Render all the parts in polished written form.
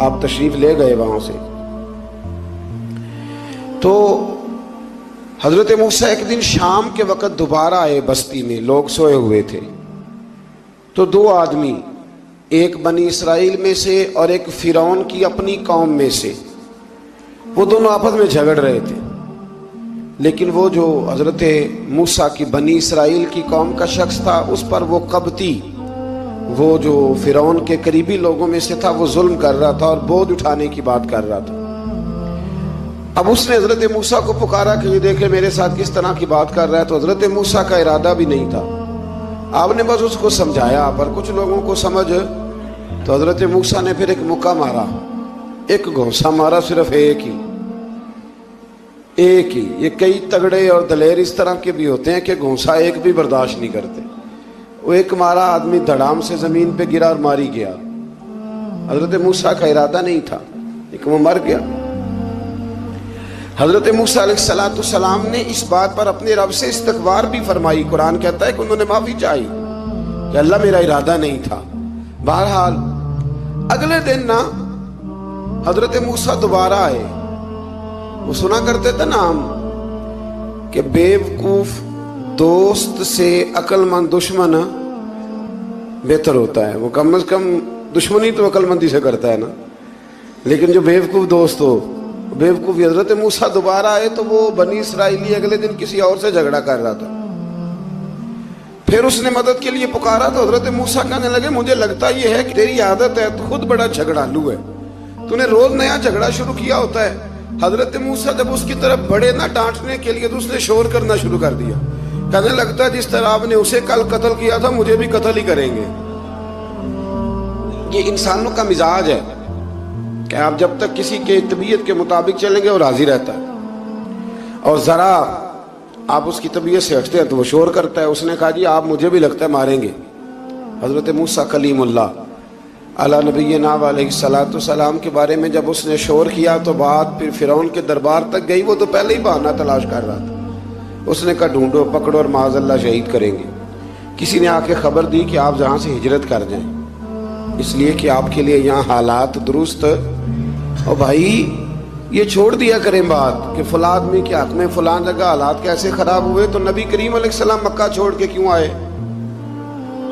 آپ تشریف لے گئے وہاں سے. تو حضرت موسیٰ ایک دن شام کے وقت دوبارہ آئے بستی میں، لوگ سوئے ہوئے تھے. تو دو آدمی، ایک بنی اسرائیل میں سے اور ایک فرعون کی اپنی قوم میں سے، وہ دونوں آپس میں جھگڑ رہے تھے. لیکن وہ جو حضرت موسیٰ کی بنی اسرائیل کی قوم کا شخص تھا، اس پر وہ قبطی، وہ جو فرعون کے قریبی لوگوں میں سے تھا، وہ ظلم کر رہا تھا اور بوجھ اٹھانے کی بات کر رہا تھا. اب اس نے حضرت موسیٰ کو پکارا کہ یہ دیکھے میرے ساتھ کس طرح کی بات کر رہا ہے. تو حضرت موسیٰ کا ارادہ بھی نہیں تھا، آپ نے بس اس کو سمجھایا. پر کچھ لوگوں کو سمجھ، تو حضرت موسیٰ نے پھر ایک مکہ مارا، ایک گھونسا مارا، صرف ایک ہی. یہ کئی تگڑے اور دلیر اس طرح کے بھی ہوتے ہیں کہ گھونسا ایک بھی برداشت نہیں کرتے. وہ ایک مارا، آدمی دھڑام سے زمین پہ گرا اور ماری گیا. حضرت موسیٰ کا ارادہ نہیں تھا لیکن وہ مر گیا. حضرت موسیٰ علیہ السلام نے اس بات پر اپنے رب سے استغفار بھی فرمائی. قرآن کہتا ہے کہ انہوں نے معافی چاہی کہ اللہ میرا ارادہ نہیں تھا. بہرحال اگلے دن نا حضرت موسیٰ دوبارہ آئے. وہ سنا کرتے تھے نا ہم کہ بیوقوف دوست سے عقل مند دشمن بہتر ہوتا ہے. وہ کم از کم دشمنی تو عقل مندی سے کرتا ہے نا، لیکن جو بیوقوف دوست ہو بیوقوفی. حضرت موسیٰ دوبارہ آئے تو وہ بنی اسرائیلی اگلے دن کسی اور سے جھگڑا کر رہا تھا. پھر اس نے مدد کے لیے پکارا تو حضرت موسیٰ کہنے لگے مجھے لگتا یہ ہے کہ تیری عادت ہے، تو خود بڑا جھگڑالو ہے، تو نے روز نیا جھگڑا شروع کیا ہوتا ہے. حضرت موسیٰ جب اس کی طرف بڑھے نہ ڈانٹنے کے لیے تو اس نے شور کرنا شروع کر دیا. کہنے لگتا ہے جس طرح آپ نے اسے کل قتل کیا تھا مجھے بھی قتل ہی کریں گے. یہ انسانوں کا مزاج ہے کہ آپ جب تک کسی کے طبیعت کے مطابق چلیں گے وہ راضی رہتا ہے، اور ذرا آپ اس کی طبیعت سے ہٹتے ہیں تو وہ شور کرتا ہے. اس نے کہا جی آپ مجھے بھی لگتا ہے ماریں گے. حضرت موسیٰ کلیم اللہ علیہ نبینا علیہ السلام کے بارے میں جب اس نے شور کیا تو بات پھر فرعون کے دربار تک گئی. وہ تو پہلے ہی بہانہ تلاش کر رہا تھا. اس نے کہا ڈھونڈو، پکڑو اور معاذ اللہ شہید کریں گے. کسی نے آ کے خبر دی کہ آپ جہاں سے ہجرت کر جائیں، اس لیے کہ آپ کے لیے یہاں حالات درست. اور بھائی یہ چھوڑ دیا کریں بات کہ فلاں آدمی کے حق میں فلاں جگہ حالات کیسے خراب ہوئے. تو نبی کریم علیہ السلام مکہ چھوڑ کے کیوں آئے؟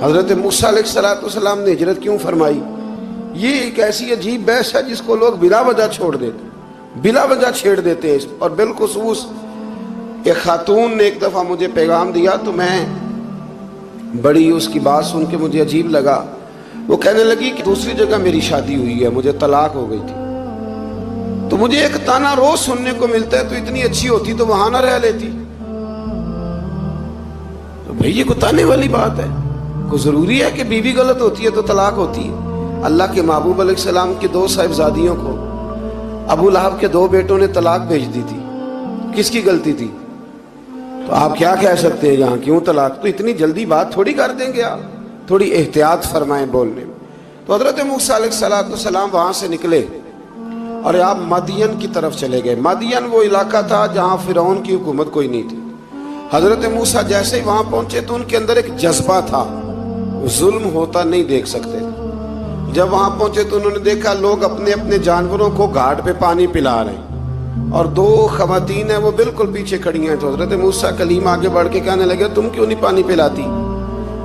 حضرت موسیٰ علیہ السلام نے ہجرت کیوں فرمائی؟ یہ ایک ایسی عجیب بحث ہے جس کو لوگ بلا وجہ چھوڑ دیتے، بلا وجہ چھیڑ دیتے ہیں. اور بالخصوص ایک خاتون نے ایک دفعہ مجھے پیغام دیا تو میں بڑی اس کی بات سن کے مجھے عجیب لگا. وہ کہنے لگی کہ دوسری جگہ میری شادی ہوئی ہے، مجھے طلاق ہو گئی تھی، تو مجھے ایک تانا روز سننے کو ملتا ہے تو اتنی اچھی ہوتی تو وہاں نہ رہ لیتی. تو بھئی یہ کوئی تانے والی بات ہے؟ کوئی ضروری ہے کہ بیوی غلط ہوتی ہے تو طلاق ہوتی ہے؟ اللہ کے محبوب علیہ السلام کی 2 صاحبزادیوں کو ابو لہب کے 2 بیٹوں نے طلاق بھیج دی تھی. کس کی غلطی تھی؟ تو آپ کیا کہہ سکتے ہیں یہاں کیوں طلاق؟ تو اتنی جلدی بات تھوڑی کر دیں گے آپ، تھوڑی احتیاط فرمائیں بولنے میں. تو حضرت موسیٰ علیہ السلام وہاں سے نکلے اور آپ مدین کی طرف چلے گئے. مدین وہ علاقہ تھا جہاں فرعون کی حکومت کوئی نہیں تھی. حضرت موسیٰ جیسے ہی وہاں پہنچے تو ان کے اندر ایک جذبہ تھا، ظلم ہوتا نہیں دیکھ سکتے. جب وہاں پہنچے تو انہوں نے دیکھا لوگ اپنے اپنے جانوروں کو گھاٹ پہ پانی پلا رہے ہیں اور 2 خواتین ہیں وہ بالکل پیچھے کھڑی ہیں. تو حضرت موسیٰ کلیم آگے بڑھ کے کہنے لگے تم کیوں نہیں پانی پلاتی؟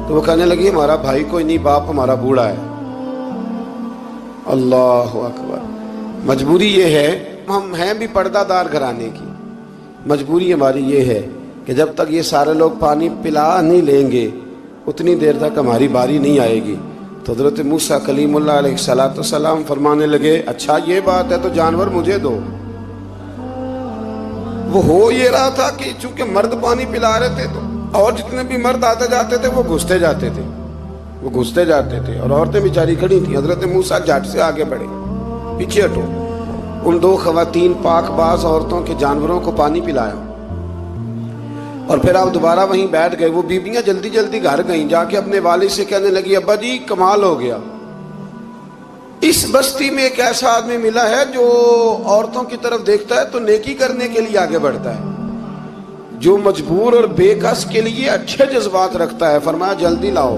تو وہ کہنے لگی ہمارا بھائی کوئی نہیں، باپ ہمارا بوڑھا ہے. اللہ اکبر. مجبوری یہ ہے، ہم ہیں بھی پردہ دار گھرانے کی، مجبوری ہماری یہ ہے کہ جب تک یہ سارے لوگ پانی پلا نہیں لیں گے اتنی دیر تک ہماری باری نہیں آئے گی. تو حضرت موسیٰ کلیم اللہ علیہ السلام فرمانے لگے اچھا یہ بات ہے تو جانور مجھے دو. وہ ہو یہ رہا تھا کہ چونکہ مرد پانی پلا رہے تھے تو اور جتنے بھی مرد آتے جاتے تھے وہ گھستے جاتے تھے اور عورتیں بیچاری کھڑی تھیں. حضرت موسیٰ جھٹ سے آگے بڑھے، پیچھے ہٹو. ان 2 خواتین پاک باز عورتوں کے جانوروں کو پانی پلایا اور پھر آپ دوبارہ وہیں بیٹھ گئے. وہ بیبیاں جلدی جلدی گھر گئیں، جا کے اپنے والد سے کہنے لگی ابا جی کمال ہو گیا، اس بستی میں ایک ایسا آدمی ملا ہے جو عورتوں کی طرف دیکھتا ہے تو نیکی کرنے کے لیے آگے بڑھتا ہے، جو مجبور اور بے کس کے لیے اچھے جذبات رکھتا ہے. فرمایا جلدی لاؤ.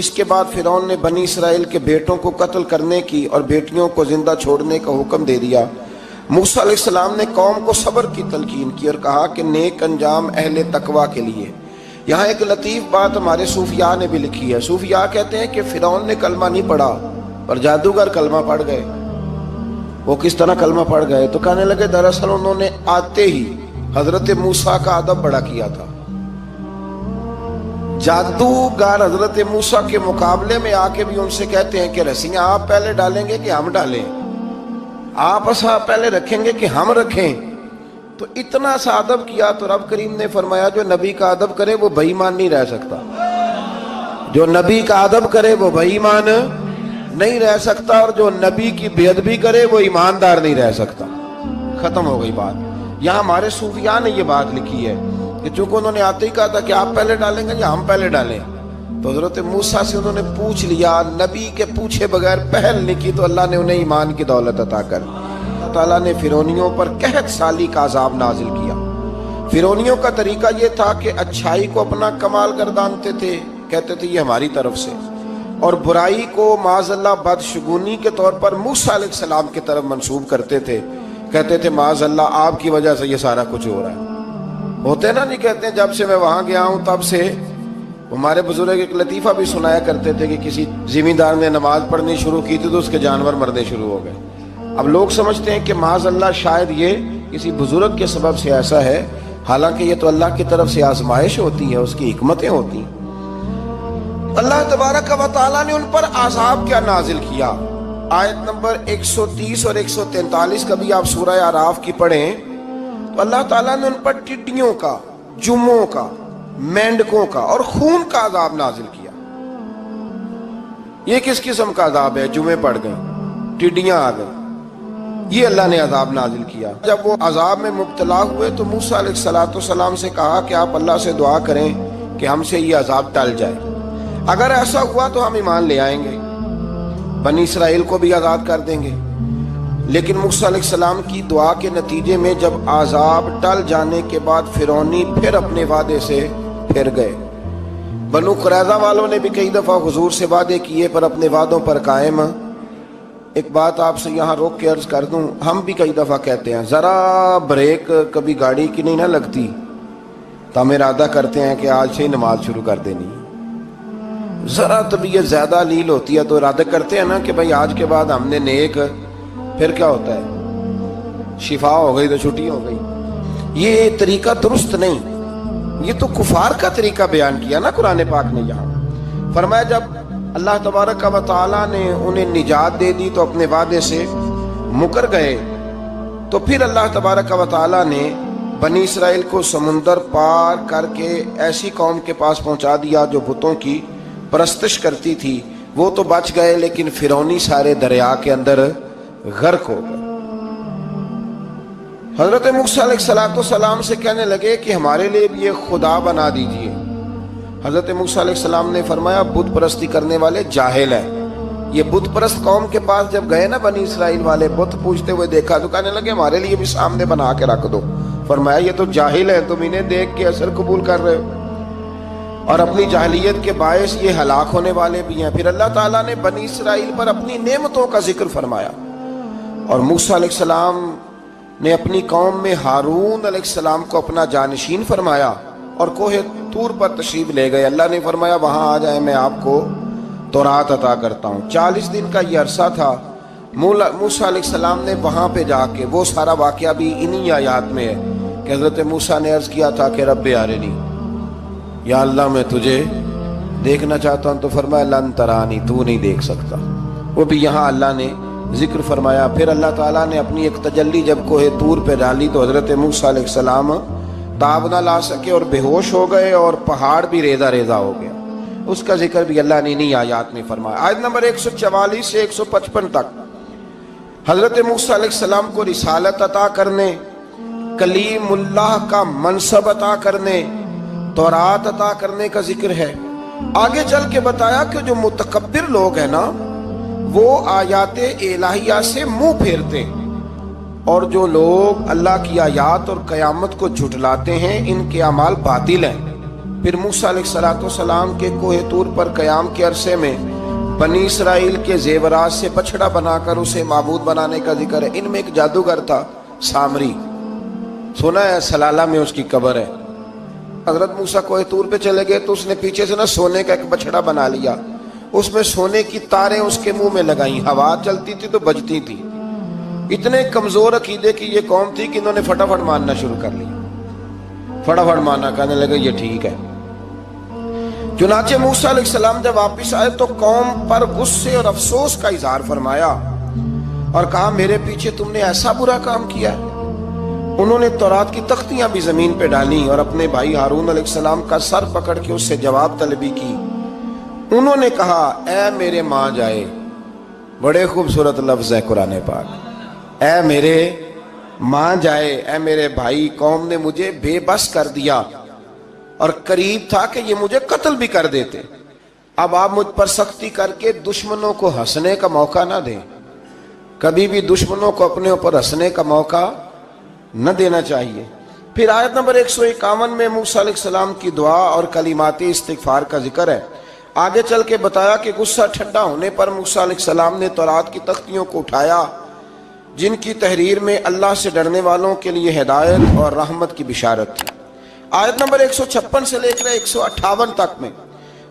اس کے بعد فرعون نے بنی اسرائیل کے بیٹوں کو قتل کرنے کی اور بیٹیوں کو زندہ چھوڑنے کا حکم دے دیا۔ موسیٰ علیہ السلام نے قوم کو صبر کی تلقین کی اور کہا کہ نیک انجام اہل تقویٰ کے لیے۔ یہاں ایک لطیف بات ہمارے صوفیاء نے بھی لکھی ہے۔ صوفیاء کہتے ہیں کہ فرعون نے کلمہ نہیں پڑھا پر جادوگر کلمہ پڑھ گئے۔ وہ کس طرح کلمہ پڑھ گئے؟ تو کہنے لگے دراصل انہوں نے آتے ہی حضرت موسیٰ کا ادب بڑا کیا تھا۔ جادوگر حضرت موسیٰ کے مقابلے میں آ کے بھی ان سے کہتے ہیں کہ رسیاں آپ پہلے ڈالیں گے کہ ہم ڈالیں، آپ اصحاب پہلے رکھیں گے کہ ہم رکھیں؟ تو اتنا سا ادب کیا تو رب کریم نے فرمایا جو نبی کا ادب کرے وہ بے ایمان نہیں رہ سکتا، جو نبی کا ادب کرے وہ بے ایمان نہیں رہ سکتا، اور جو نبی کی بے ادبی کرے وہ ایماندار نہیں رہ سکتا۔ ختم ہو گئی بات۔ یہاں ہمارے صوفیاء نے یہ بات لکھی ہے کہ چونکہ انہوں نے آتے ہی کہا تھا کہ آپ پہلے ڈالیں گے یا ہم پہلے ڈالیں، تو حضرت موسیٰ سے انہوں نے پوچھ لیا، نبی کے پوچھے بغیر پہل نہیں کی تو اللہ نے انہیں ایمان کی دولت عطا کر۔ اللہ تعالیٰ نے فرعونیوں پر قحط سالی کا عذاب نازل کیا۔ فرعونیوں کا طریقہ یہ تھا کہ اچھائی کو اپنا کمال گردانتے تھے، کہتے تھے یہ ہماری طرف سے، اور برائی کو معاذ اللہ بدشگونی کے طور پر موسیٰ علیہ السلام کی طرف منسوب کرتے تھے، کہتے تھے معاذ اللہ آپ کی وجہ سے یہ سارا کچھ ہو رہا ہے۔ ہوتے نا، نہیں کہتے ہیں جب سے میں وہاں گیا ہوں تب سے۔ ہمارے بزرگ ایک لطیفہ بھی سنایا کرتے تھے کہ کسی زمیندار نے نماز پڑھنی شروع کی تھی تو اس کے جانور مرنے شروع ہو گئے۔ اب لوگ سمجھتے ہیں کہ معاذ اللہ شاید یہ کسی بزرگ کے سبب سے ایسا ہے، حالانکہ یہ تو اللہ کی طرف سے آزمائش ہوتی ہے، اس کی حکمتیں ہوتی ہیں۔ اللہ تبارک و تعالیٰ نے ان پر عذاب کیا نازل کیا؟ آیت نمبر 130 اور 143 کا بھی آپ سورہ اعراف کی پڑھیں تو اللہ تعالیٰ نے ان پر ٹڈیوں کا، جموں کا، مینڈکوں کا اور خون کا عذاب نازل کیا۔ یہ کس قسم کا عذاب ہے؟ جمعے پڑ گئے، ٹڈیاں آ گئیں، یہ اللہ نے عذاب نازل کیا۔ جب وہ عذاب میں مبتلا ہوئے تو موسیٰ علیہ السلام سے کہا کہ آپ اللہ سے دعا کریں کہ ہم سے یہ عذاب ٹل جائے، اگر ایسا ہوا تو ہم ایمان لے آئیں گے، بنی اسرائیل کو بھی آزاد کر دیں گے۔ لیکن موسیٰ علیہ السلام کی دعا کے نتیجے میں جب عذاب ٹل جانے کے بعد فرعونی پھر اپنے وعدے سے پھر گئے۔ بنو قریظہ والوں نے بھی کئی دفعہ حضور سے وعدے کیے پر اپنے وعدوں پر قائم۔ ایک بات آپ سے یہاں روک کے عرض کر دوں، ہم بھی کئی دفعہ کہتے ہیں ذرا بریک کبھی گاڑی کی نہیں نہ لگتی تو ہم ارادہ کرتے ہیں کہ آج سے ہی نماز شروع کر دینی۔ ذرا طبیعت زیادہ لیل ہوتی ہے تو ارادہ کرتے ہیں نا کہ بھائی آج کے بعد ہم نے نیک، پھر کیا ہوتا ہے؟ شفا ہو گئی تو چھٹی ہو گئی۔ یہ طریقہ درست نہیں، یہ تو کفار کا طریقہ بیان کیا نا قرآن پاک نے۔ یہاں فرمایا جب اللہ تبارک و تعالیٰ نے انہیں نجات دے دی تو اپنے وعدے سے مکر گئے، تو پھر اللہ تبارک و تعالیٰ نے بنی اسرائیل کو سمندر پار کر کے ایسی قوم کے پاس پہنچا دیا جو بتوں کی پرستش کرتی تھی۔ وہ تو بچ گئے لیکن فرعونی سارے دریا کے اندر غرق ہو گئے۔ حضرت موسیٰ علیہ السلام سے کہنے لگے کہ ہمارے لیے بھی ایک خدا بنا دیجئے۔ حضرت موسیٰ علیہ السلام نے فرمایا بت پرستی کرنے والے جاہل ہیں۔ یہ بت پرست قوم کے پاس جب گئے نا بنی اسرائیل والے، بت پوجتے ہوئے دیکھا تو کہنے لگے ہمارے لیے بھی سامنے بنا کے رکھ دو۔ فرمایا یہ تو جاہل ہیں، تم انہیں دیکھ کے اثر قبول کر رہے ہو اور اپنی جاہلیت کے باعث یہ ہلاک ہونے والے بھی ہیں۔ پھر اللہ تعالیٰ نے بنی اسرائیل پر اپنی نعمتوں کا ذکر فرمایا، اور موسیٰ علیہ السلام نے اپنی قوم میں ہارون علیہ السلام کو اپنا جانشین فرمایا اور کوہ طور پر تشریف لے گئے۔ اللہ نے فرمایا وہاں آ جائیں، میں آپ کو تورات عطا کرتا ہوں۔ 40 دن کا یہ عرصہ تھا۔ موسیٰ علیہ السلام نے وہاں پہ جا کے، وہ سارا واقعہ بھی انہی آیات میں ہے کہ حضرت موسیٰ نے عرض کیا تھا کہ رب ارنی، یا اللہ میں تجھے دیکھنا چاہتا ہوں، تو فرمایا لن ترانی، تو نہیں دیکھ سکتا۔ وہ بھی یہاں اللہ نے ذکر فرمایا۔ پھر اللہ تعالیٰ نے اپنی ایک تجلی جب کوہ طور پہ ڈالی تو حضرت موسیٰ علیہ السلام تاب نہ لا سکے اور بے ہوش ہو گئے، اور پہاڑ بھی ریزہ ریزہ ہو گیا۔ اس کا ذکر بھی اللہ نے انہی آیات میں فرمایا۔ آیت نمبر 144 سے 155 تک حضرت موسیٰ علیہ السلام کو رسالت عطا کرنے، کلیم اللہ کا منصب عطا کرنے، تورات عطا کرنے کا ذکر ہے۔ آگے چل کے بتایا کہ جو متکبر لوگ ہیں نا وہ آیات الہیہ سے منہ پھیرتے ہیں، اور جو لوگ اللہ کی آیات اور قیامت کو جھٹلاتے ہیں ان کے اعمال باطل ہیں۔ پھر موسیٰ علیہ السلام کے کوہ طور پر قیام کے عرصے میں بنی اسرائیل کے زیورات سے بچڑا بنا کر اسے معبود بنانے کا ذکر ہے۔ ان میں ایک جادوگر تھا سامری، سنا ہے سلالہ میں اس کی قبر ہے۔ حضرت موسیٰ کوہ طور پہ چلے گئے تو اس نے پیچھے سے سونے کا ایک بچڑا بنا لیا، اس میں سونے کی تاریں اس کے منہ میں لگائیں، ہوا چلتی تھی تو بجتی تھی۔ اتنے کمزور عقیدے کی یہ قوم تھی کہ انہوں نے فٹافٹ ماننا شروع کر لیا، فٹافٹ ماننا، کہنے لگے یہ ٹھیک ہے۔ چنانچہ موسیٰ علیہ السلام جب واپس آئے تو قوم پر غصے اور افسوس کا اظہار فرمایا اور کہا میرے پیچھے تم نے ایسا برا کام کیا ہے۔ انہوں نے تورات کی تختیاں بھی زمین پہ ڈالیں اور اپنے بھائی ہارون علیہ السلام کا سر پکڑ کے اس سے جواب طلبی کی۔ انہوں نے کہا اے میرے ماں جائے، بڑے خوبصورت لفظ ہے قرآن پاک، اے میرے ماں جائے، اے میرے بھائی، قوم نے مجھے بے بس کر دیا اور قریب تھا کہ یہ مجھے قتل بھی کر دیتے۔ اب آپ مجھ پر سختی کر کے دشمنوں کو ہنسنے کا موقع نہ دیں، کبھی بھی دشمنوں کو اپنے اوپر ہنسنے کا موقع نہ دینا چاہیے۔ پھر آیت نمبر 151 میں موسیٰ علیہ السلام کی دعا اور کلمات استغفار کا ذکر ہے۔ آگے چل کے بتایا کہ غصہ ٹھنڈا ہونے پر موسیٰ علیہ السلام نے تورات کی تختیوں کو اٹھایا جن کی تحریر میں اللہ سے ڈرنے والوں کے لیے ہدایت اور رحمت کی بشارت تھی۔ آیت نمبر 156 سے لے کر 158 تک میں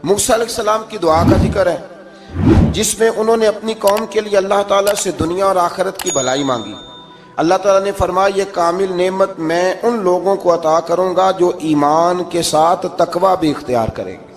موسیٰ علیہ السلام کی دعا کا ذکر ہے، جس میں انہوں نے اپنی قوم کے لیے اللہ تعالیٰ سے دنیا اور آخرت کی بھلائی مانگی۔ اللہ تعالیٰ نے فرمایا یہ کامل نعمت میں ان لوگوں کو عطا کروں گا جو ایمان کے ساتھ تقوی بھی اختیار کریں گے۔